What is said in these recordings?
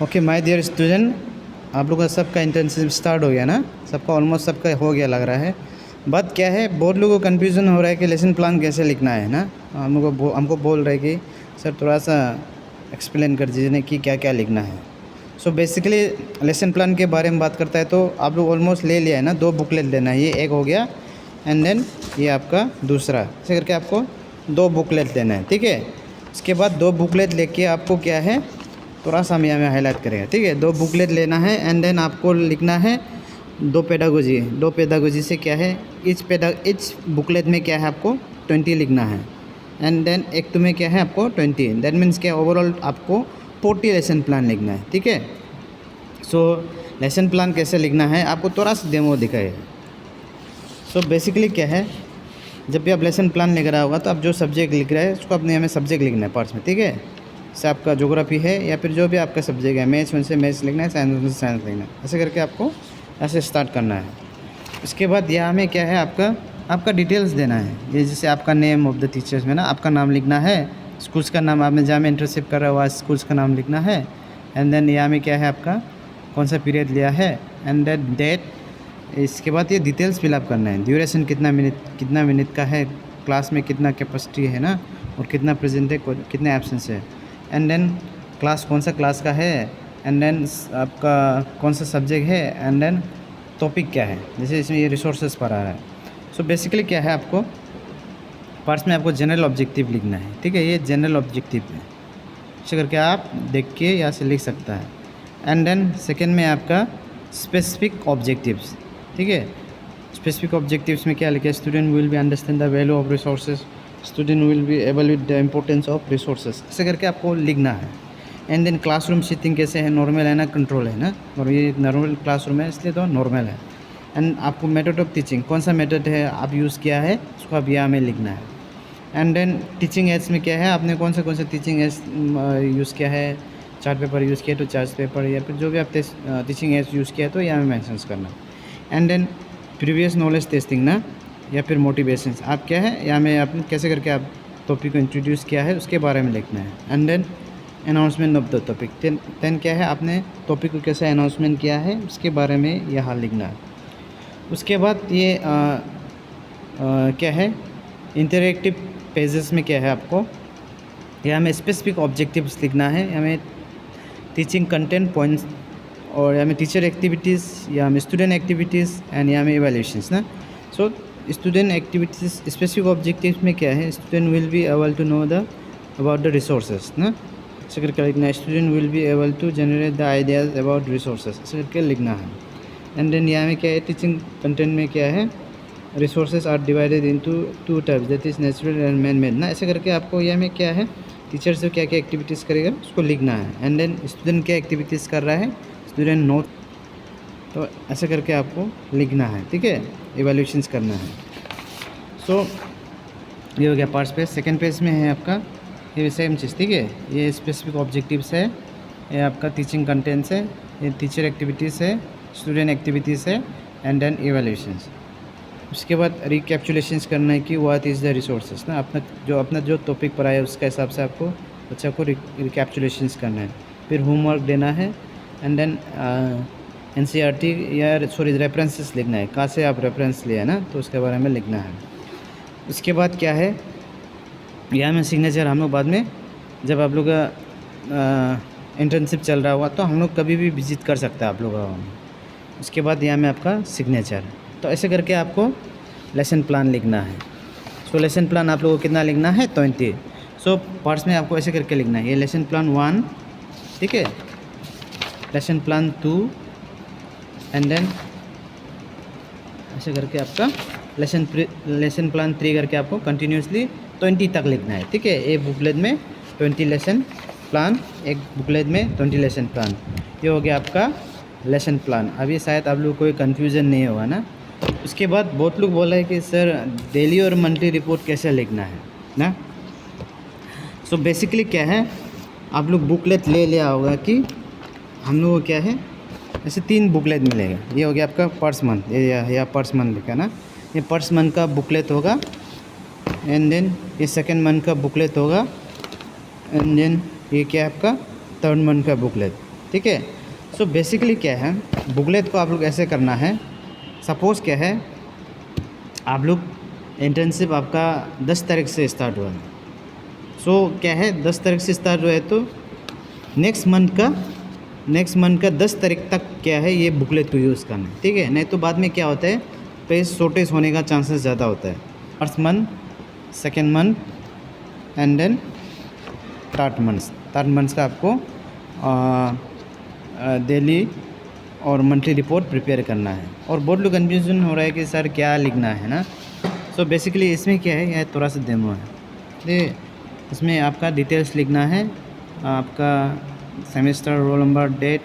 Okay my dear student, आप लोगों का सबका इंटर्नशिप स्टार्ट हो गया ना। सबका ऑलमोस्ट सबका हो गया लग रहा है। बात क्या है, बहुत लोगों को कन्फ्यूज़न हो रहा है कि लेसन प्लान कैसे लिखना है ना। हमको बोल रहे हैं कि सर थोड़ा सा एक्सप्लेन कर दीजिए ना कि क्या क्या लिखना है। सो बेसिकली लेसन प्लान के बारे में बात करता है तो आप लोग ऑलमोस्ट ले लिया है ना। 2 बुकलेट लेना है, ये एक हो गया एंड देन ये आपका दूसरा, ऐसे करके आपको 2 बुकलेट लेना है, ठीक है। इसके बाद 2 बुकलेट लेके आपको क्या है, थोड़ा सा हम यहाँ में हाईलाइट करेंगे, ठीक है। 2 बुकलेट लेना है एंड देन आपको लिखना है 2 पेडागोजी से क्या है, इच बुकलेट में क्या है आपको 20 लिखना है एंड देन एक तुम्हें क्या है आपको 20, दैट मीन्स क्या ओवरऑल आपको 40 लेसन प्लान लिखना है, ठीक है। सो लेसन प्लान कैसे लिखना है आपको थोड़ा सा डेमो दिखाए। सो बेसिकली क्या है, जब भी आप लेसन प्लान लिख रहा होगा तो आप जो सब्जेक्ट लिख रहे हैं उसको अपने यहाँ में सब्जेक्ट लिखना है पार्ट्स में, ठीक है। जैसे आपका ज्योग्राफी है या फिर जो भी आपका सब्जेक्ट है, मैथ्स में से मैथ्स लिखना है, साइंस में से साइंस लिखना है, ऐसे करके आपको ऐसे स्टार्ट करना है। उसके बाद यहाँ में क्या है आपका डिटेल्स देना है। ये जैसे आपका नेम ऑफ द टीचर्स में ना आपका नाम लिखना है, स्कूल्स का नाम, आपने जहाँ में इंटर्नशिप कर रहा हुआ स्कूल्स का नाम लिखना है एंड देन यहाँ में क्या है आपका कौन सा पीरियड लिया है एंड देन डेट। इसके बाद ये डिटेल्स फिलअप करना है, ड्यूरेशन कितना मिनट का है, क्लास में कितना कैपेसिटी है ना, और कितना प्रेजेंट है, कितने एब्सेंस है एंड देन क्लास कौन सा क्लास का है एंड देन आपका कौन सा सब्जेक्ट है एंड देन टॉपिक क्या है, जैसे इसमें ये रिसोर्सेज पर आ रहा है। सो बेसिकली क्या है आपको पार्ट्स में आपको जनरल ऑब्जेक्टिव लिखना है, ठीक है। ये जनरल ऑब्जेक्टिव है, ऐसे करके आप देख के यहाँ से लिख सकता है एंड देन सेकेंड में आपका स्पेसिफिक ऑब्जेक्टिव्स, ठीक है। स्पेसिफिक ऑब्जेक्टिव्स में क्या लिखा है, student will be understand the value of resources, student will be evaluate the importance of resources, ऐसे करके आपको लिखना है। एंड देन क्लासरूम सीटिंग कैसे है, नॉर्मल है ना कंट्रोल है ना, और ये नॉर्मल क्लासरूम है इसलिए तो नॉर्मल है। एंड आपको मेथड ऑफ टीचिंग कौन सा मेथड है आप यूज़ किया है उसको आप यहाँ में लिखना है। एंड देन टीचिंग एड्स में क्या है आपने कौन सा टीचिंग एड्स यूज़ किया है, चार्ट पेपर यूज़ किया तो चार्ट पेपर या फिर जो भी आप टीचिंग एड्स यूज़ किया तो यहाँ में मैंशन करना। And then previous knowledge testing ना, या फिर मोटिवेशन आप क्या है यहाँ में आपने कैसे करके आप टॉपिक को इंट्रोड्यूस किया है उसके बारे में लिखना है। And then announcement of the topic, then क्या है आपने टॉपिक को कैसे अनाउंसमेंट किया है उसके बारे में यहाँ लिखना है। उसके बाद ये क्या है इंटरेक्टिव पेजेस में क्या है आपको यहाँ में स्पेसिफिक ऑब्जेक्टिव्स लिखना है, यहाँ में टीचिंग कंटेंट पॉइंट्स, और यहाँ में टीचर एक्टिविटीज़, यहाँ में स्टूडेंट एक्टिविटीज़ एंड यहाँ में इवैल्यूएशंस ना। So student activities specific objectives में क्या है, student will be able to know the about the resources ना, ऐसे करके लिखना है। Student will be able to generate the ideas about resources, ऐसे करके लिखना है। एंड देन यहाँ में क्या है टीचिंग कंटेंट में क्या है, resources are divided into 2 types that is natural and man made ना, ऐसे करके आपको यहाँ में क्या है टीचर से क्या क्या एक्टिविटीज़ करेगा उसको लिखना है। एंड देन स्टूडेंट क्या एक्टिविटीज़ कर रहा है, स्टूडेंट नोट, तो ऐसे करके आपको लिखना है, ठीक है, इवैल्यूएशंस करना है। सो ये हो गया पार्ट्स पेज। सेकंड पेज में है आपका ये सेम चीज़, ठीक है। ये स्पेसिफिक ऑब्जेक्टिव्स है, ये आपका टीचिंग कंटेंट्स है, ये टीचर एक्टिविटीज़ है, स्टूडेंट एक्टिविटीज़ है एंड देन इवैल्यूएशंस। उसके बाद रिकैप्चुलेशंस करना है कि व्हाट इज़ द रिसोर्सेज ना, अपना जो टॉपिक पढ़ा है उसका हिसाब से आपको बच्चा को रिकैप्चुलेशंस करना है। फिर होमवर्क देना है एंड देन एनसीईआरटी या रेफरेंसेस लिखना है, कहाँ से आप रेफरेंस लिया है ना तो उसके बारे में लिखना है। उसके बाद क्या है यहाँ में सिग्नेचर हम लोग बाद में जब आप लोग का इंटर्नशिप चल रहा हुआ तो हम लोग कभी भी विजिट कर सकते हैं आप लोग। उसके बाद यहाँ में आपका सिग्नेचर, तो ऐसे करके आपको लेसन प्लान लिखना है। सो लेसन प्लान आप लोगों को कितना लिखना है 20। सो पार्ट्स में आपको ऐसे करके लिखना है, ये लेसन प्लान 1, ठीक है, लेसन प्लान 2 एंड देन ऐसे करके आपका लेसन प्लान 3 करके आपको कंटिन्यूसली 20 तक लिखना है, ठीक है। एक बुकलेट में 20 लेसन प्लान, एक बुकलेट में 20 लेसन प्लान, ये हो गया आपका लेसन प्लान। अभी शायद आप लोग को कोई कन्फ्यूज़न नहीं होगा ना। उसके बाद बहुत लोग बोला है कि सर डेली और मंथली रिपोर्ट कैसे लिखना है ना। सो बेसिकली क्या है आप लोग बुकलेट ले लिया होगा कि हम लोग को क्या है ऐसे 3 बुकलेट मिलेगा। ये हो गया आपका पर्स मंथ, या पर्स मंथ लिखा ना, ये पर्स मंथ का बुकलेट होगा एंड देन ये सेकेंड मंथ का बुकलेट होगा एंड देन ये क्या है आपका थर्ड मंथ का बुकलेट, ठीक है। सो बेसिकली क्या है, बुकलेट को आप लोग ऐसे करना है। सपोज़ क्या है, आप लोग इंटर्नशिप आपका 10 तारीख से स्टार्ट हुआ है। सो क्या है, 10 तारीख से स्टार्ट हुआ है तो नेक्स्ट मंथ का 10 तारीख तक क्या है, ये बुकलेट को यूज़ करना है, ठीक है। नहीं तो बाद में क्या होता है, पेज शॉर्टेज होने का चांसेस ज़्यादा होता है। First month, second month and then third months का आपको डेली और मंथली रिपोर्ट प्रिपेयर करना है। और बहुत लोग कन्फ्यूजन हो रहा है कि सर क्या लिखना है ना। सो बेसिकली इसमें क्या है, यह थोड़ा सा डेमो है, ठीक। इसमें आपका डिटेल्स लिखना है, आपका semester, roll number, date,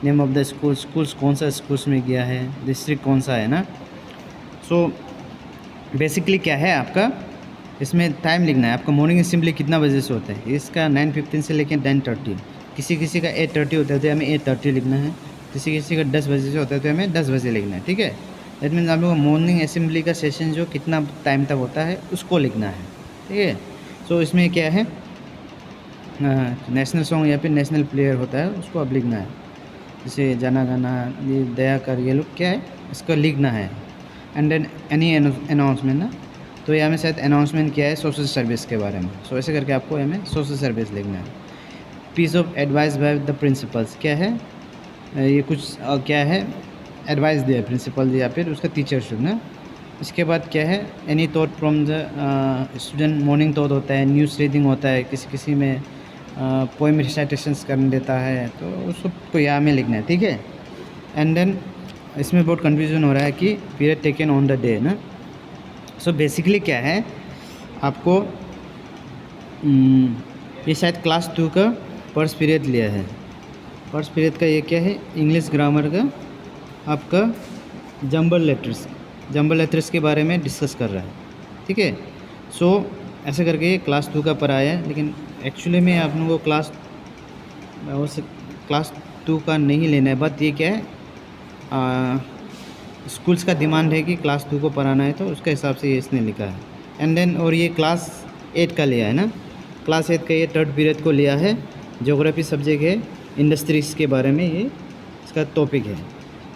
name of the schools कौन सा स्कूल्स में गया है, डिस्ट्रिक्ट कौन सा है ना। सो बेसिकली क्या है, आपका इसमें टाइम लिखना है। आपका मॉर्निंग असेंबली कितना बजे से होता है, इसका 9:15 से लेकर 10:30। किसी का 8:30 होता है तो हमें 8:30 लिखना है। किसी का 10 बजे से होता है तो हमें 10 बजे लिखना है, ठीक है। दैट मीन्स आप लोग का मॉर्निंग असेंबली का सेशन जो कितना टाइम तक होता है उसको लिखना है, ठीक है। सो इसमें क्या है, नेशनल सॉन्ग या फिर नेशनल प्लेयर होता है उसको अब लिखना है। जैसे जाना गाना, ये दया कर, ये लोग क्या है इसको लिखना है। एंड देन एनी अनाउंसमेंट ना, तो यहाँ में शायद अनाउंसमेंट किया है सोशल सर्विस के बारे में। सो ऐसे करके आपको हमें सोशल सर्विस लिखना है। Piece of advice by the principals, क्या है ये कुछ क्या है, एडवाइस दिया प्रिंसिपल या फिर उसका टीचर शुड ना। इसके बाद क्या है, any thought from the student, morning thought होता है, न्यूज़ रीडिंग होता है, किसी में पोएम रिसाइटेशंस करने देता है, तो उस सबको यहाँ में लिखना है, ठीक है। एंड देन इसमें बहुत कन्फ्यूजन हो रहा है कि period taken on the day ना। सो बेसिकली क्या है, आपको ये शायद क्लास 2 का फर्स्ट पीरियड लिया है। फर्स्ट पीरियड का ये क्या है, इंग्लिश ग्रामर का आपका जंबल लेटर्स के बारे में डिस्कस कर रहा है, ठीक है। सो ऐसे करके ये क्लास 2 का पढ़ाया है, लेकिन एक्चुअली में आप लोगों को क्लास 2 का नहीं लेना है। बट ये क्या है, स्कूल्स का डिमांड है कि क्लास 2 को पढ़ाना है, तो उसके हिसाब से ये इसने लिखा है। एंड देन और ये क्लास 8 का लिया है ना, क्लास 8 का ये थर्ड पीरियड को लिया है। ज्योग्राफी सब्जेक्ट है, इंडस्ट्रीज़ के बारे में ये इसका टॉपिक है।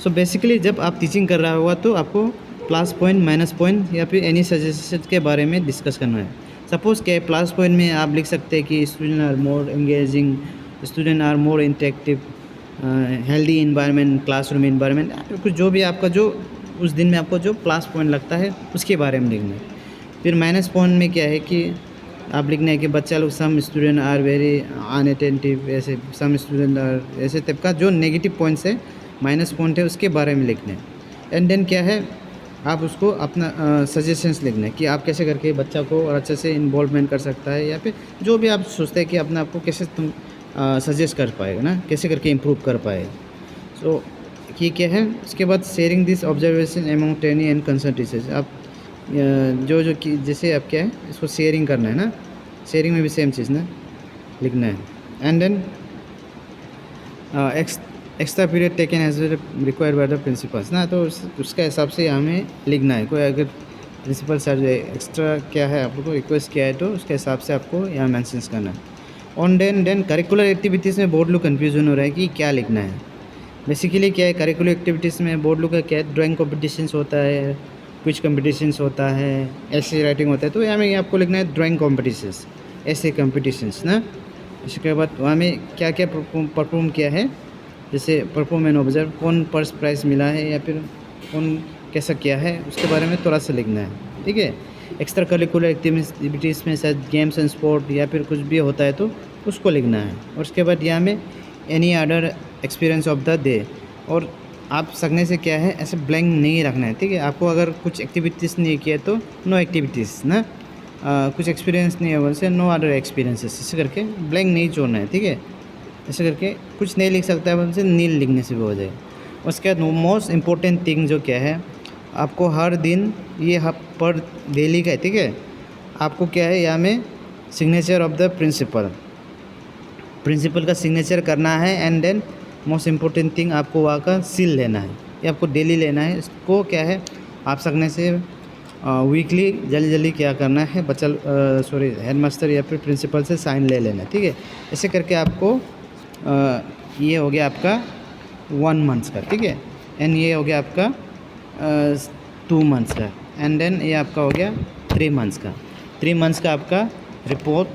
सो बेसिकली जब आप टीचिंग कर रहा होगा तो आपको प्लस पॉइंट, माइनस पॉइंट या फिर एनी सजेशन के बारे में डिस्कस करना है। सपोज़ क्या है, प्लस पॉइंट में आप लिख सकते हैं कि student are more engaging, student are more interactive, healthy environment, classroom environment, कुछ जो भी आपका जो उस दिन में आपको जो प्लस पॉइंट लगता है उसके बारे में लिखना है। फिर माइनस पॉइंट में क्या है कि आप लिखना है कि बच्चा लोग, सम स्टूडेंट आर वेरी अनअटेंटिव, ऐसे सम स्टूडेंट आर, ऐसे टाइप का जो नेगेटिव पॉइंट्स है, माइनस पॉइंट है, उसके बारे में लिखना है। एंड देन क्या है, आप उसको अपना सजेशंस लिखना है कि आप कैसे करके बच्चा को और अच्छे से इन्वॉल्वमेंट कर सकता है, या फिर जो भी आप सोचते हैं कि अपने आप को कैसे तुम सजेस्ट कर पाएगा ना, कैसे करके इम्प्रूव कर पाए। सो ये क्या है, उसके बाद sharing this observation among trainee and concern teachers. आप जो कि जैसे आप क्या है इसको शेयरिंग करना है ना, शेयरिंग में भी सेम चीज़ ना लिखना है। And then extra period taken as required by the principals ना, तो उसका हिसाब से हमें लिखना है। कोई अगर प्रिंसिपल सर जो एक्स्ट्रा क्या है आप लोग को रिक्वेस्ट किया है तो उसके हिसाब से आपको यहाँ मैंशंस करना है। ऑन देन करिकुलर एक्टिविटीज़ में बहुत लोग कन्फ्यूजन हो रहा है कि क्या लिखना है। बेसिकली क्या है, करिकुलर एक्टिविटीज़ में बहुत लोग का क्या है, ड्राइंग कॉम्पिटिशन्स होता है, क्विज कॉम्पिटिशन्स होता है, ऐसे राइटिंग होता है, तो यहाँ में आपको लिखना है ड्राइंग कॉम्पिटिशन्स, ऐसे कॉम्पिटिशन्स ना। इसके बाद वहाँ में क्या क्या परफॉर्म किया है, जैसे परफॉर्म एंड ऑब्जर्व, कौन फर्स्ट प्राइज़ मिला है या फिर कौन कैसा किया है, उसके बारे में थोड़ा सा लिखना है, ठीक है। एक्स्ट्रा करिकुलर एक्टिविटीज़ में शायद गेम्स एंड स्पोर्ट या फिर कुछ भी होता है तो उसको लिखना है। और उसके बाद यहाँ में any other experience of the day, और आप सकने से क्या है ऐसे ब्लैंक नहीं रखना है, ठीक है। आपको अगर कुछ एक्टिविटीज़ नहीं किया तो नो एक्टिविटीज़ ना, कुछ एक्सपीरियंस नहीं है वैसे नो अदर एक्सपीरियंसेस, ऐसे करके ब्लैंक नहीं छोड़ना है, ठीक है। ऐसे करके कुछ नहीं लिख सकता है वैसे नील लिखने से भी हो जाए। उसके बाद मोस्ट इम्पोर्टेंट थिंग जो क्या है, आपको हर दिन ये पर डेली का है, ठीक है। आपको क्या है यहाँ में सिग्नेचर ऑफ द प्रिंसिपल का सिग्नेचर करना है। And then most important thing, आपको वहाँ का सील लेना है, ये आपको डेली लेना है। इसको क्या है आप सकने से वीकली जल्दी क्या करना है, बच्चा हेडमास्टर या फिर प्रिंसिपल से साइन ले लेना है, ठीक है। ऐसे करके आपको ये हो गया आपका 1 मंथ्स का, ठीक है। एंड ये हो गया आपका 2 मंथ्स का, एंड देन ये आपका हो गया 3 मंथ्स का। 3 मंथ्स का आपका रिपोर्ट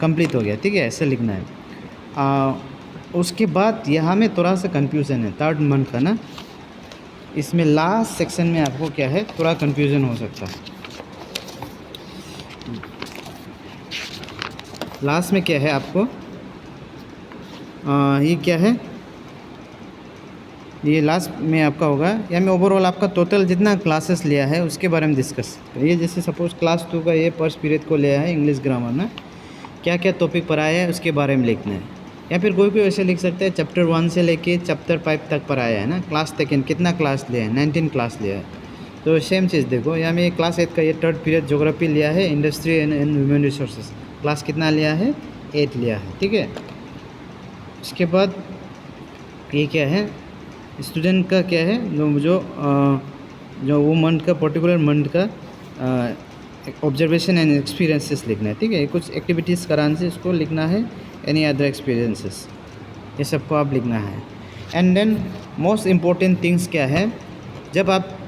कंप्लीट हो गया, ठीक है, ऐसे लिखना है। उसके बाद यहाँ में थोड़ा सा कन्फ्यूज़न है 3rd मंथ का ना, इसमें लास्ट सेक्शन में आपको क्या है थोड़ा कन्फ्यूज़न हो सकता है। लास्ट में क्या है आपको ये क्या है, ये लास्ट में आपका होगा या मैं ओवरऑल आपका टोटल जितना क्लासेस लिया है उसके बारे में डिस्कस करिए। जैसे सपोज़ क्लास 2 का ये फर्स्ट पीरियड को लिया है इंग्लिश ग्रामर ना, क्या क्या टॉपिक पढ़ाया है उसके बारे में लिखना है। या फिर कोई ऐसे लिख सकता है चैप्टर 1 से लेके चैप्टर 5 तक पढ़ाया है ना, क्लास सेकेंड कितना क्लास लिया है, 19 क्लास लिया है। तो सेम चीज़ देखो, या मैं क्लास 8 का ये 3rd पीरियड ज्योग्राफी लिया है, industry and human resources class कितना लिया है, 8 लिया है, ठीक है। उसके बाद ये क्या है, स्टूडेंट का क्या है जो वो मंथ का पर्टिकुलर मंथ का ऑब्जर्वेशन एंड एक्सपीरियंसेस लिखना है, ठीक है। कुछ एक्टिविटीज़ कराने से इसको लिखना है, एनी अदर एक्सपीरियंसेस, ये सबको आप लिखना है। And then most important things क्या है, जब आप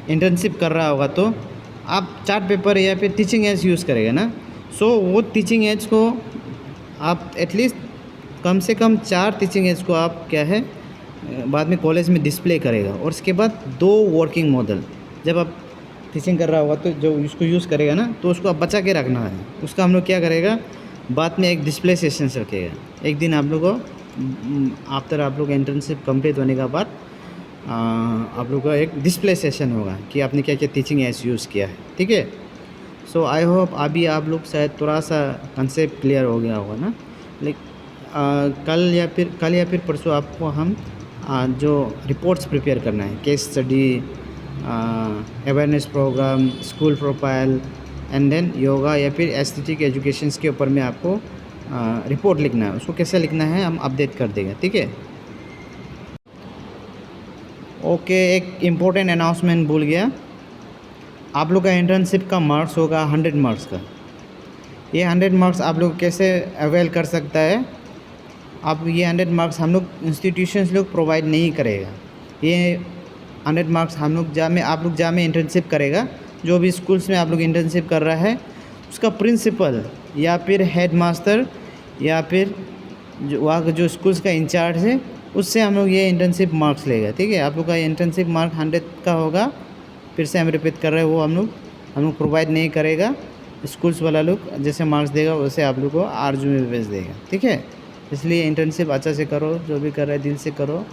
इंटर्नशिप कर रहा होगा तो आप चार्ट पेपर या फिर टीचिंग एड्स यूज़ करेगा ना। सो वो टीचिंग एड्स को आप एटलीस्ट कम से कम 4 टीचिंग एड्स को आप क्या है बाद में कॉलेज में डिस्प्ले करेगा। और उसके बाद 2 वर्किंग मॉडल, जब आप टीचिंग कर रहा होगा तो जो उसको यूज़ करेगा ना तो उसको आप बचा के रखना है। उसका हम लोग क्या करेगा, बाद में एक डिस्प्ले सेशन रखेगा। एक दिन आप लोग को आफ्टर आप लोग इंटर्नशिप कंप्लीट होने के बाद आप लोग का एक डिस्प्ले सेशन होगा कि आपने क्या क्या टीचिंग एड्स यूज़ किया है, ठीक है। सो आई होप अभी आप लोग शायद थोड़ा सा कंसेप्ट क्लियर हो गया होगा ना। कल या फिर परसों आपको हम जो रिपोर्ट्स प्रिपेयर करना है, case study, awareness program, school profile and then yoga या फिर एस्थेटिक एजुकेशंस के ऊपर में आपको रिपोर्ट लिखना है। उसको कैसे लिखना है हम अपडेट कर देंगे, ठीक है। ओके, एक इम्पोर्टेंट अनाउंसमेंट भूल गया, आप लोग का इंटर्नशिप का मार्क्स होगा 100 मार्क्स का। ये 100 मार्क्स आप लोग कैसे अवेल कर सकता है, आप ये 100 मार्क्स हम लोग इंस्टीट्यूशंस लोग प्रोवाइड नहीं करेगा। ये 100 मार्क्स हम लोग आप लोग में इंटर्नशिप करेगा, जो भी स्कूल्स में आप लोग इंटर्नशिप कर रहा है उसका प्रिंसिपल या फिर हेड मास्टर या फिर जो वहाँ का जो स्कूल्स का इंचार्ज है उससे हम लोग ये इंटर्नशिप मार्क्स लेगा, ठीक है। आप लोग का इंटर्नशिप मार्क 100 का होगा, फिर से हम रिपीट कर रहे हैं, वो हम लोग प्रोवाइड नहीं करेगा। स्कूल्स वाला लोग जैसे मार्क्स देगा वैसे आप लोग को आरजू में भेज देगा, ठीक है। इसलिए इंटर्नशिप अच्छा से करो, जो भी कर रहे हैं दिल से करो,